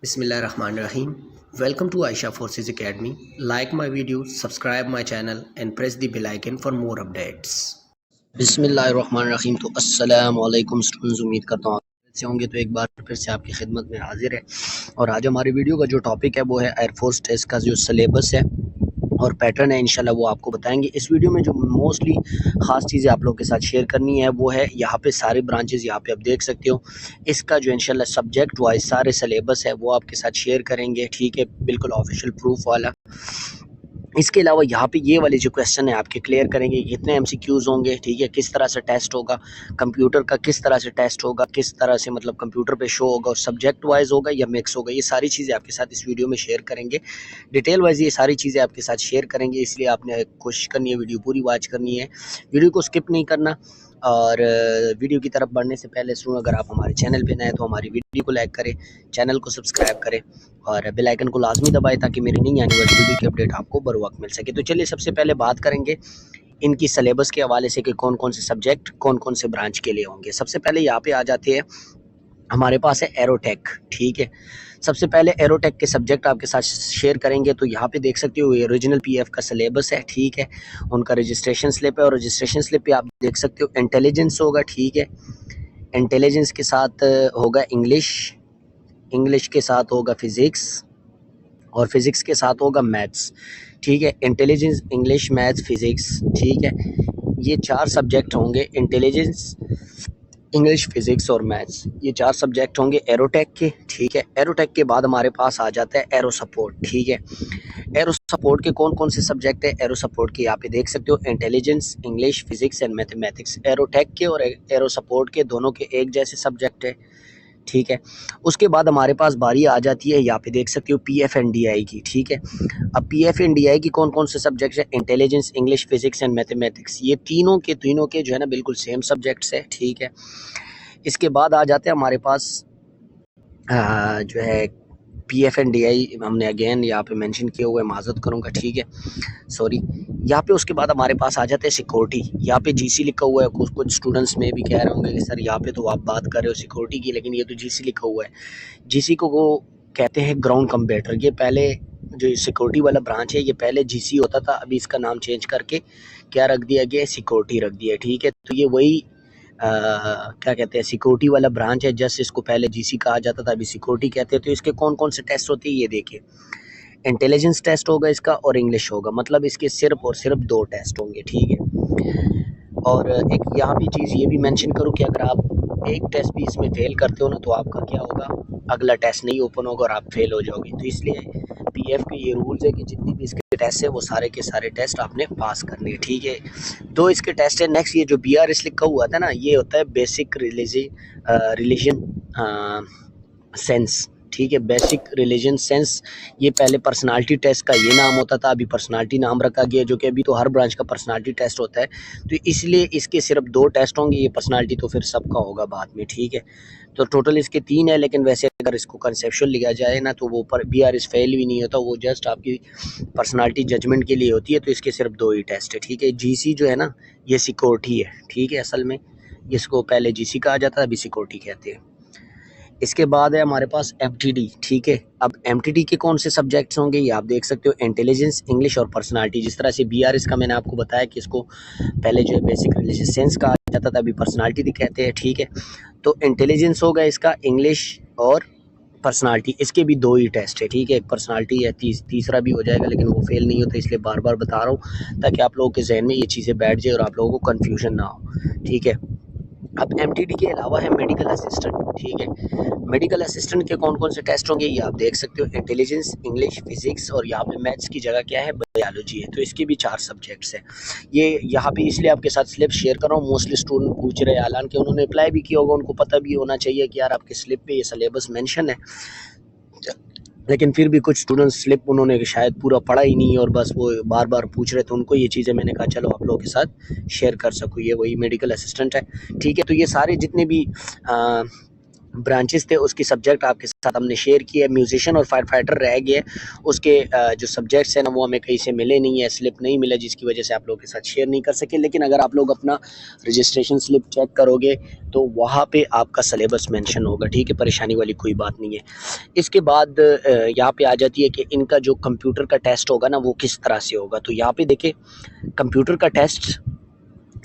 Bismillahirrahmanirrahim. Welcome to Aisha Forces Academy. Like my video, subscribe my channel and press the bell icon for more updates. बिस्मिल्लाहिर्रहमानिर्रहीम। तो अस्सलाम वालेकुम students, उम्मीद करता हूँ आप से होंगे। तो एक बार फिर से आपकी खिदमत में हाजिर है और आज हमारी वीडियो का जो टॉपिक है वो है एयरफोर्स टेस्ट का जो सिलेबस है और पैटर्न है, इंशाल्लाह वो आपको बताएंगे। इस वीडियो में जो मोस्टली ख़ास चीज़ें आप लोगों के साथ शेयर करनी है वो है यहाँ पे सारे ब्रांचेस यहाँ पे आप देख सकते हो। इसका जो इंशाल्लाह सब्जेक्ट वाइज सारे सिलेबस है वो आपके साथ शेयर करेंगे, ठीक है, बिल्कुल ऑफिशियल प्रूफ वाला। इसके अलावा यहाँ पे ये वाले जो क्वेश्चन है आपके क्लियर करेंगे, कितने एमसीक्यूज़ होंगे, ठीक है, किस तरह से टेस्ट होगा, कंप्यूटर का किस तरह से टेस्ट होगा, किस तरह से मतलब कंप्यूटर पे शो होगा और सब्जेक्ट वाइज होगा या मिक्स होगा। ये सारी चीज़ें आपके साथ इस वीडियो में शेयर करेंगे, डिटेल वाइज ये सारी चीज़ें आपके साथ शेयर करेंगे। इसलिए आपने कोशिश करनी है वीडियो पूरी वॉच करनी है, वीडियो को स्किप नहीं करना। और वीडियो की तरफ बढ़ने से पहले अगर आप हमारे चैनल पे नए हैं तो हमारी वीडियो को लाइक करें, चैनल को सब्सक्राइब करें और बेल आइकन को लाजमी दबाएं ताकि मेरी नई आने वाली वीडियो की अपडेट आपको बर वक्त मिल सके। तो चलिए सबसे पहले बात करेंगे इनकी सिलेबस के हवाले से कि कौन कौन से सब्जेक्ट कौन कौन से ब्रांच के लिए होंगे। सबसे पहले यहाँ पे आ जाते हैं, हमारे पास है एरोटेक, ठीक है। सबसे पहले एरोटेक के सब्जेक्ट आपके साथ शेयर करेंगे। तो यहाँ पे देख सकते हो ये ओरिजिनल पीएफ का सिलेबस है, ठीक है, उनका रजिस्ट्रेशन स्लिप है और रजिस्ट्रेशन स्लिप पे आप देख सकते हो इंटेलिजेंस होगा, ठीक है। इंटेलिजेंस के साथ होगा इंग्लिश, इंग्लिश के साथ होगा फिज़िक्स और फिज़िक्स के साथ होगा मैथ्स, ठीक है। इंटेलिजेंस, इंग्लिश, मैथ्स, फिज़िक्स, ठीक है, ये चार सब्जेक्ट होंगे। इंटेलिजेंस, इंग्लिश, फिज़िक्स और मैथ्स, ये चार सब्जेक्ट होंगे एरोटेक के, ठीक है। एरोटेक के बाद हमारे पास आ जाता है एरो सपोर्ट, ठीक है। एरो सपोर्ट के कौन कौन से सब्जेक्ट है? एरो सपोर्ट के यहाँ पे देख सकते हो intelligence, English, physics and mathematics. Aerotech के और एरो सपोर्ट के दोनों के एक जैसे सब्जेक्ट है, ठीक है। उसके बाद हमारे पास बारी आ जाती है, यहाँ पे देख सकते हो पीएफएनडीआई की, ठीक है। अब पीएफएनडीआई की कौन कौन से सब्जेक्ट्स है? Intelligence, English, physics and mathematics. ये तीनों के जो है ना बिल्कुल सेम सब्जेक्ट्स है, ठीक है। इसके बाद आ जाते हैं हमारे पास जो है पीएफएनडीआई, हमने अगेन यहाँ पे मेंशन किए हुए, माजरत करूँगा, ठीक है, सॉरी। यहाँ पे उसके बाद हमारे पास आ जाते हैं सिक्योरिटी। यहाँ पे जीसी लिखा हुआ है, कुछ कुछ स्टूडेंट्स में भी कह रहे होंगे कि सर यहाँ पे तो आप बात कर रहे हो सिक्योरिटी की, लेकिन ये तो जीसी लिखा हुआ है। जीसी को वो कहते हैं ग्राउंड कंप्यूटर। ये पहले जो सिक्योरिटी वाला ब्रांच है ये पहले जीसी होता था, अभी इसका नाम चेंज करके क्या रख दिया गया है? सिक्योरिटी रख दिया है, ठीक है। तो ये वही क्या कहते हैं, सिक्योरिटी वाला ब्रांच है। जस्ट इसको पहले जीसी कहा जाता था, अभी सिक्योरिटी कहते हैं। तो इसके कौन कौन से टेस्ट होते हैं ये देखिए, इंटेलिजेंस टेस्ट होगा इसका और इंग्लिश होगा, मतलब इसके सिर्फ और सिर्फ दो टेस्ट होंगे, ठीक है। और एक यहाँ भी चीज़ ये भी मेंशन करूँ कि अगर आप एक टेस्ट भी इसमें फेल करते हो ना तो आपका क्या होगा, अगला टेस्ट नहीं ओपन होगा और आप फेल हो जाओगे। तो इसलिए पीएफ के ये रूल्स है कि जितनी भी इसके टेस्ट है वो सारे के सारे टेस्ट आपने पास करने हैं, ठीक है। दो इसके टेस्ट है। नेक्स्ट ये जो बीआरएस लिखा हुआ था ना, ये होता है बेसिक रिलीजन सेंस, ठीक है, बेसिक रिलीजन सेंस। ये पहले पर्सनालिटी टेस्ट का ये नाम होता था, अभी पर्सनालिटी नाम रखा गया, जो कि अभी तो हर ब्रांच का पर्सनालिटी टेस्ट होता है। तो इसलिए इसके सिर्फ दो टेस्ट होंगे, ये पर्सनालिटी तो फिर सबका होगा बाद में, ठीक है। तो टोटल इसके तीन है, लेकिन वैसे अगर इसको कंसेप्चुअल लिया जाए ना तो वो पर बीआरएस फेल भी नहीं होता, वो जस्ट आपकी पर्सनालिटी जजमेंट के लिए होती है। तो इसके सिर्फ दो ही टेस्ट है, ठीक है। जीसी जो है ना ये सिक्योरिटी है, ठीक है, असल में इसको पहले जीसी कहा जाता है, अभी सिक्योरिटी कहते हैं। इसके बाद है हमारे पास एमटीडी, ठीक है। अब एमटीडी के कौन से सब्जेक्ट्स होंगे ये आप देख सकते हो, इंटेलिजेंस, इंग्लिश और पर्सनालिटी। जिस तरह से बीआरएस का मैंने आपको बताया कि इसको पहले जो है बेसिक रिलीजियस सेंस कहा जाता था, अभी पर्सनालिटी कहते हैं, ठीक है। तो इंटेलिजेंस होगा इसका, इंग्लिश और पर्सनालिटी, इसके भी दो ही टेस्ट है, ठीक है। एक पर्सनालिटी है, तीसरा भी हो जाएगा लेकिन वो फेल नहीं होता, इसलिए बार बार बता रहा हूँ ताकि आप लोगों के जहन में ये चीज़ें बैठ जाए और आप लोगों को कन्फ्यूजन ना हो, ठीक है। अब एमटीडी के अलावा है मेडिकल असिस्टेंट, ठीक है। मेडिकल असिस्टेंट के कौन कौन से टेस्ट होंगे ये आप देख सकते हो, इंटेलिजेंस, इंग्लिश, फिजिक्स और यहाँ पे मैथ्स की जगह क्या है, बायोलॉजी है। तो इसके भी चार सब्जेक्ट्स हैं। ये यहाँ पे इसलिए आपके साथ स्लिप शेयर कर रहा हूँ, मोस्टली स्टूडेंट पूछ रहे हैं, हालांकि उन्होंने अप्लाई भी किया होगा, उनको पता भी होना चाहिए कि यार आपके स्लिप पे ये सिलेबस मेंशन है, लेकिन फिर भी कुछ स्टूडेंट्स स्लिप उन्होंने शायद पूरा पढ़ा ही नहीं और बस वो बार बार पूछ रहे थे, उनको ये चीज़ें मैंने कहा चलो आप लोगों के साथ शेयर कर सकूँ। ये वही मेडिकल असिस्टेंट है, ठीक है। तो ये सारे जितने भी ब्रांचेस थे उसकी सब्जेक्ट आपके साथ हमने शेयर किया है। म्यूजिशियन और फायर फाइटर रह गए, उसके जो सब्जेक्ट्स हैं ना वो हमें कहीं से मिले नहीं है, स्लिप नहीं मिला, जिसकी वजह से आप लोगों के साथ शेयर नहीं कर सके। लेकिन अगर आप लोग अपना रजिस्ट्रेशन स्लिप चेक करोगे तो वहाँ पे आपका सिलेबस मेंशन होगा, ठीक है, परेशानी वाली कोई बात नहीं है। इसके बाद यहाँ पे आ जाती है कि इनका जो कंप्यूटर का टेस्ट होगा ना वो किस तरह से होगा। तो यहाँ पे देखिए कंप्यूटर का टेस्ट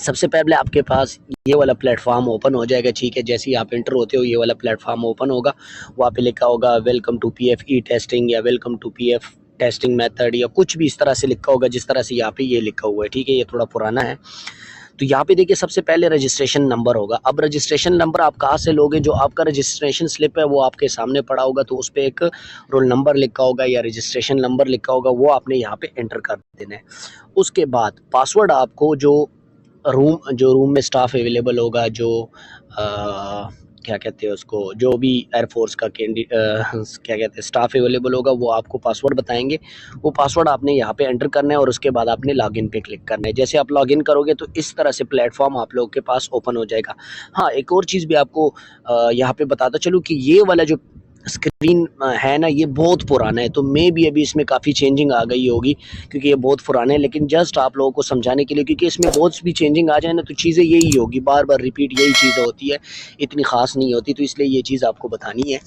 सबसे पहले आपके पास ये वाला प्लेटफॉर्म ओपन हो जाएगा, ठीक है। जैसे ही आप इंटर होते हो ये वाला प्लेटफॉर्म ओपन होगा, वहाँ पे लिखा होगा welcome to PF E testing या welcome to PF testing method या कुछ भी इस तरह से लिखा होगा, जिस तरह से यहाँ पे ये लिखा हुआ है, ठीक है। ये थोड़ा पुराना है। तो यहाँ पे देखिए सबसे पहले रजिस्ट्रेशन नंबर होगा। अब रजिस्ट्रेशन नंबर आप कहाँ से लोगे? जो आपका रजिस्ट्रेशन स्लिप है वो आपके सामने पड़ा होगा, तो उस पर एक रोल नंबर लिखा होगा या रजिस्ट्रेशन नंबर लिखा होगा, वो आपने यहाँ पे एंटर कर देना है। उसके बाद पासवर्ड आपको जो रूम में स्टाफ अवेलेबल होगा, जो क्या कहते हैं उसको, जो भी एयरफोर्स का क्या कहते हैं स्टाफ अवेलेबल होगा, वो आपको पासवर्ड बताएंगे। वो पासवर्ड आपने यहाँ पे एंटर करना है और उसके बाद आपने लॉगिन पे क्लिक करना है। जैसे आप लॉगिन करोगे तो इस तरह से प्लेटफॉर्म आप लोगों के पास ओपन हो जाएगा। हाँ, एक और चीज़ भी आपको यहाँ पे बताता चलूँ कि ये वाला जो स्क्रीन है ना ये बहुत पुराना है, तो मे भी अभी इसमें काफ़ी चेंजिंग आ गई होगी क्योंकि ये बहुत पुराना है। लेकिन जस्ट आप लोगों को समझाने के लिए, क्योंकि इसमें बहुत भी चेंजिंग आ जाए ना तो चीज़ें यही होगी, बार बार रिपीट यही चीज़ें होती है, इतनी ख़ास नहीं होती, तो इसलिए ये चीज़ आपको बतानी है,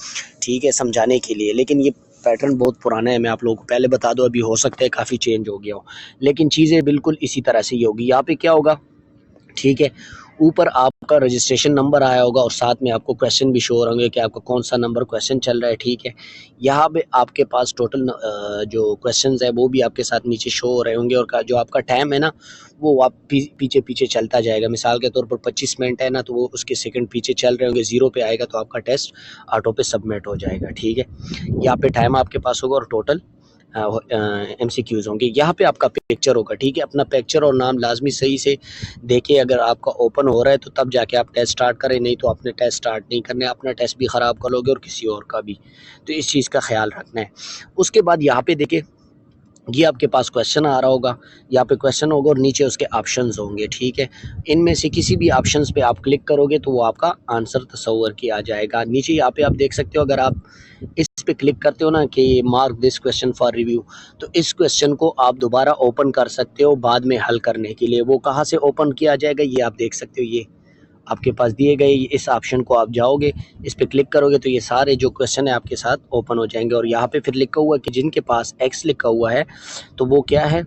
ठीक है, समझाने के लिए। लेकिन ये पैटर्न बहुत पुराना है, मैं आप लोगों को पहले बता दूं, अभी हो सकता है काफ़ी चेंज हो गया हो, लेकिन चीज़ें बिल्कुल इसी तरह से ही होगी। यहाँ पे क्या होगा, ठीक है, ऊपर आपका रजिस्ट्रेशन नंबर आया होगा और साथ में आपको क्वेश्चन भी शो हो होंगे कि आपका कौन सा नंबर क्वेश्चन चल रहा है, ठीक है। यहाँ पे आपके पास टोटल जो क्वेश्चंस है वो भी आपके साथ नीचे शो हो रहे होंगे, और जो आपका टाइम है ना वो आप पीछे पीछे चलता जाएगा। मिसाल के तौर पर 25 मिनट है ना, तो वो उसके सेकंड पीछे चल रहे होंगे, 0 पे आएगा तो आपका टेस्ट ऑटो पे सबमिट हो जाएगा, ठीक है। यहाँ पे टाइम आपके पास होगा और टोटल MCQs होंगे। यहाँ पे आपका पिक्चर होगा, ठीक है। अपना पिक्चर और नाम लाजमी सही से देखिए, अगर आपका ओपन हो रहा है तो तब जाके आप टेस्ट स्टार्ट करें, नहीं तो आपने टेस्ट स्टार्ट नहीं करना है, अपना टेस्ट भी ख़राब कर लोगे और किसी और का भी, तो इस चीज़ का ख्याल रखना है। उसके बाद यहाँ पे देखिए ये आपके पास क्वेश्चन आ रहा होगा, यहाँ पे क्वेश्चन होगा और नीचे उसके ऑप्शंस होंगे, ठीक है। इनमें से किसी भी ऑप्शंस पे आप क्लिक करोगे तो वो आपका आंसर तस्वर किया आ जाएगा। नीचे यहाँ पे आप देख सकते हो, अगर आप इस पे क्लिक करते हो ना कि mark this question for review, तो इस क्वेश्चन को आप दोबारा ओपन कर सकते हो बाद में हल करने के लिए। वो कहाँ से ओपन किया जाएगा ये आप देख सकते हो, ये आपके पास दिए गए इस ऑप्शन को आप जाओगे, इस पे क्लिक करोगे तो ये सारे जो क्वेश्चन है आपके साथ ओपन हो जाएंगे। और यहाँ पे फिर लिखा हुआ है कि जिनके पास एक्स लिखा हुआ है तो वो क्या है,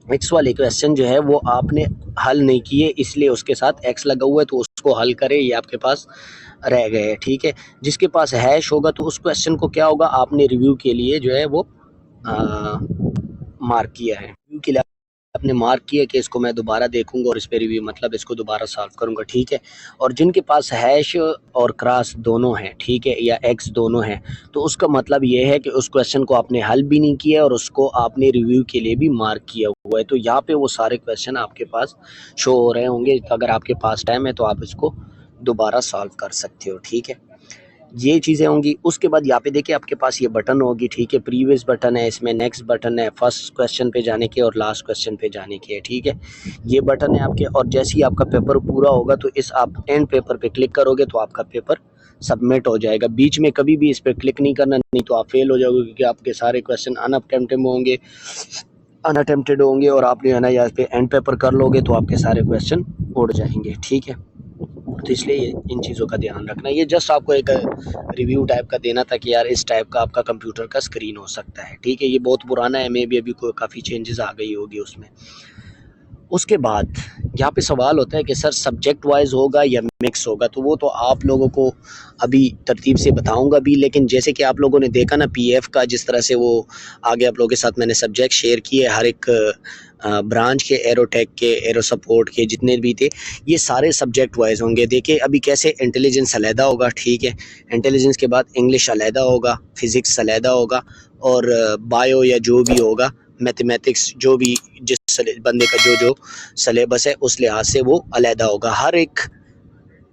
एक्स वाले क्वेश्चन जो है वो आपने हल नहीं किए, इसलिए उसके साथ एक्स लगा हुआ है, तो उसको हल करें, ये आपके पास रह गए, ठीक है। जिसके पास हैश होगा तो उस क्वेश्चन को क्या होगा, आपने रिव्यू के लिए जो है वो मार्क किया है, रिव्यू के लिए आपने मार्क किया कि इसको मैं दोबारा देखूंगा और इस पे रिव्यू मतलब इसको दोबारा सॉल्व करूंगा, ठीक है। और जिनके पास हैश और क्रॉस दोनों हैं, ठीक है, या एक्स दोनों हैं, तो उसका मतलब ये है कि उस क्वेश्चन को आपने हल भी नहीं किया और उसको आपने रिव्यू के लिए भी मार्क किया हुआ है। तो यहाँ पे वो सारे क्वेश्चन आपके पास शो हो रहे होंगे, तो अगर आपके पास टाइम है तो आप इसको दोबारा सॉल्व कर सकते हो, ठीक है। ये चीज़ें होंगी। उसके बाद यहाँ पे देखिए आपके पास ये बटन होगी, ठीक है, प्रीवियस बटन है, इसमें नेक्स्ट बटन है, फर्स्ट क्वेश्चन पे जाने के और लास्ट क्वेश्चन पे जाने के, ठीक है, ये बटन है आपके। और जैसे ही आपका पेपर पूरा होगा तो इस आप एंड पेपर पे क्लिक करोगे तो आपका पेपर सबमिट हो जाएगा। बीच में कभी भी इस पर क्लिक नहीं करना, नहीं तो आप फेल हो जाओगे, क्योंकि आपके सारे क्वेश्चन अनअटेम्प्टेड होंगे और आपने है ना यहाँ पे एंड पेपर कर लोगे तो आपके सारे क्वेश्चन उड़ जाएंगे, ठीक है। तो इसलिए इन चीज़ों का ध्यान रखना। ये जस्ट आपको एक रिव्यू टाइप का देना था कि यार इस टाइप का आपका कंप्यूटर का स्क्रीन हो सकता है, ठीक है। ये बहुत पुराना है, मे भी अभी कोई काफ़ी चेंजेस आ गई होगी उसमें। उसके बाद यहाँ पे सवाल होता है कि सर सब्जेक्ट वाइज होगा या मिक्स होगा, तो वो तो आप लोगों को अभी तरतीब से बताऊंगा भी। लेकिन जैसे कि आप लोगों ने देखा ना पीएफ का जिस तरह से वो आगे आप लोगों के साथ मैंने सब्जेक्ट शेयर किए, हर एक ब्रांच के, एरोटेक के, एरो सपोर्ट के जितने भी थे, ये सारे सब्जेक्ट वाइज होंगे। देखिए अभी कैसे इंटेलिजेंस अलहदा होगा, ठीक है, इंटेलिजेंस के बाद इंग्लिश अलहदा होगा, फिज़िक्स अलहदा होगा, और बायो या जो भी होगा, मैथमेटिक्स, जो भी जिस बंदे का जो सलेबस है उस लिहाज से वो अलहदा होगा, हर एक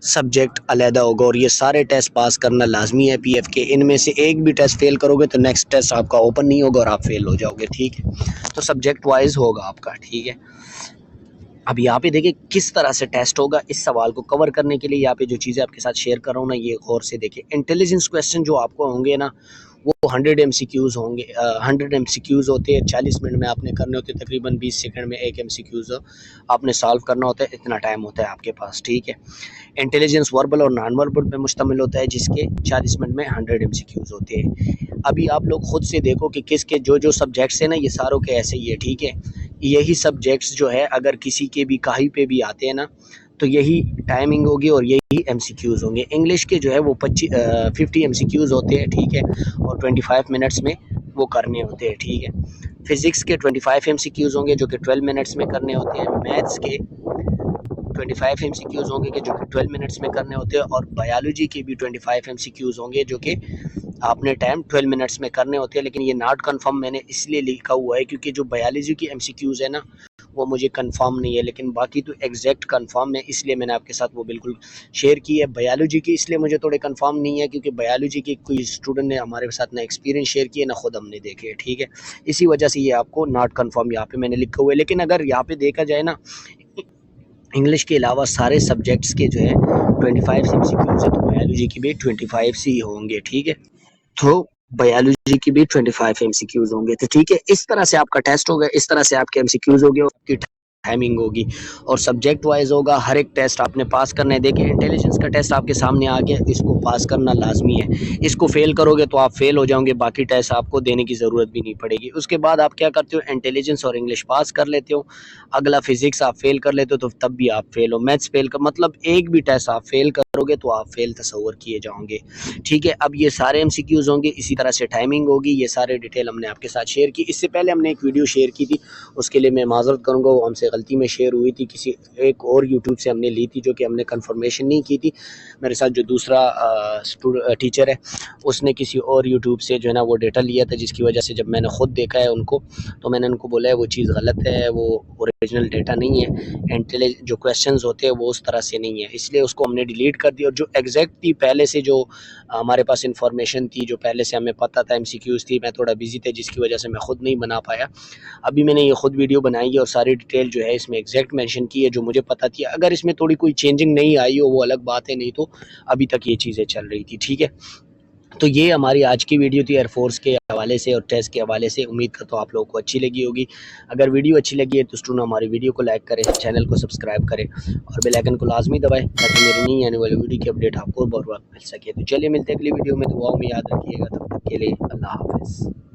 सब्जेक्ट अलहदा होगा। और ये सारे टेस्ट पास करना लाजमी है पीएफ के। इनमें से एक भी टेस्ट फेल करोगे तो नेक्स्ट टेस्ट आपका ओपन नहीं होगा और आप फेल हो जाओगे, ठीक है। तो सब्जेक्ट वाइज होगा आपका, ठीक है। अब यहाँ पे देखिए किस तरह से टेस्ट होगा। इस सवाल को कवर करने के लिए यहाँ पे जो चीज़ें आपके साथ शेयर कर रहा हूँ ना, ये गौर से देखिए। इंटेलिजेंस क्वेश्चन जो आपको होंगे ना, वो 100 MCQs होंगे। 100 MCQs होते हैं, 40 मिनट में आपने करने होते हैं, तकरीबन 20 सेकंड में एक MCQs आपने सॉल्व करना होता है, इतना टाइम होता है आपके पास, ठीक है। इंटेलिजेंस वर्बल और नॉन वर्बल पे मुश्तमिल होता है, जिसके 40 मिनट में 100 MCQs होते हैं। अभी आप लोग खुद से देखो कि किसके जो जो सब्जेक्ट्स हैं ना, ये सारों के ऐसे ही है, ठीक है। यही सब्जेक्ट्स जो है अगर किसी के भी कहीं पे भी आते हैं ना, तो यही टाइमिंग होगी और यही MCQs होंगे। इंग्लिश के जो है वो 50 MCQs होते हैं, ठीक है, और 25 मिनट्स में वो करने होते हैं, ठीक है। फिज़िक्स के 25 MCQs होंगे जो कि 12 मिनट्स में करने होते हैं। मैथ्स के 25 MCQs होंगे कि जो कि 12 मिनट्स में करने होते हैं, और बायोलॉजी के भी 25 MCQs होंगे जो कि आपने टाइम 12 मिनट्स में करने होते हैं। लेकिन ये नॉट कंफर्म मैंने इसलिए लिखा हुआ है क्योंकि जो बायोलॉजी की MCQs है ना, वो मुझे कंफर्म नहीं है, लेकिन बाकी तो एग्जैक्ट कंफर्म है, इसलिए मैंने आपके साथ वो बिल्कुल शेयर की है। बायोलॉजी की इसलिए मुझे थोड़े कंफर्म नहीं है क्योंकि बायोलॉजी की कोई स्टूडेंट ने हमारे साथ ना एक्सपीरियंस शेयर किए ना खुद हमने देखे, ठीक है। इसी वजह से ये आपको नॉट कंफर्म यहाँ पे मैंने लिखा हुआ है। लेकिन अगर यहाँ पे देखा जाए ना, इंग्लिश के अलावा सारे सब्जेक्ट्स के जो है 25 MCQs है, तो बायोलॉजी की भी 25 ही होंगे, ठीक है। तो बायोलॉजी की भी 25 MCQs होंगे, तो ठीक है। इस तरह से आपका टेस्ट होगा, इस तरह से आपके MCQs होंगे और आपकी टाइमिंग होगी, और सब्जेक्ट वाइज होगा। हर एक टेस्ट आपने पास करना है। देखिए इंटेलिजेंस का टेस्ट आपके सामने आ गया, इसको पास करना लाजमी है। इसको फेल करोगे तो आप फेल हो जाओगे, बाकी टेस्ट आपको देने की ज़रूरत भी नहीं पड़ेगी। उसके बाद आप क्या करते हो, इंटेलिजेंस और इंग्लिश पास कर लेते हो, अगला फिजिक्स आप फेल कर लेते हो तो तब भी आप फेल हो। मैथ्स फेल कर मतलब एक भी टेस्ट आप फेल करोगे तो आप फेल तस्वर किए जाओगे, ठीक है। अब ये सारे MCQs होंगे, इसी तरह से टाइमिंग होगी। ये सारे डिटेल हमने आपके साथ शेयर की। इससे पहले हमने एक वीडियो शेयर की थी, उसके लिए मैं माजरत करूँगा, वो हमसे गलती में शेयर हुई थी, किसी एक और यूट्यूब से हमने ली थी, जो कि हमने कंफर्मेशन नहीं की थी। मेरे साथ जो दूसरा टीचर है, उसने किसी और यूट्यूब से जो है ना वो डेटा लिया था, जिसकी वजह से जब मैंने खुद देखा है उनको, तो मैंने उनको बोला है वो चीज़ गलत है, वो ओरिजिनल डेटा नहीं है, जो क्वेश्चंस होते हैं वो उस तरह से नहीं है, इसलिए उसको हमने डिलीट कर दिया। और जो एग्जैक्ट थी पहले से, जो हमारे पास इंफॉर्मेशन थी, जो पहले से हमें पता था, MCQs थी, मैं थोड़ा बिजी था जिसकी वजह से मैं खुद नहीं बना पाया। अभी मैंने ये खुद वीडियो बनाई है और सारी डिटेल जो है इसमें एग्जैक्ट मेंशन की है, जो मुझे पता थी। अगर इसमें थोड़ी कोई चेंजिंग नहीं आई हो वो अलग बात है, नहीं तो अभी तक ये चीज़ें चल रही थी, ठीक है। तो ये हमारी आज की वीडियो थी एयरफोर्स के हवाले से और टेस्ट के हवाले से। उम्मीद करता हूँ आप लोगों को अच्छी लगी होगी। अगर वीडियो अच्छी लगी है तो स्टूडेंट हमारी वीडियो को लाइक करें, चैनल को सब्सक्राइब करें और बेल आइकन को लाजमी दबाएं, ताकि मेरी नई आने वाली वीडियो की अपडेट आपको बहुत मिल सके। तो चलिए मिलते हैं अगली वीडियो में, दुआओं में याद रखिएगा। तब तक के लिए अल्लाह हाफ़िज़।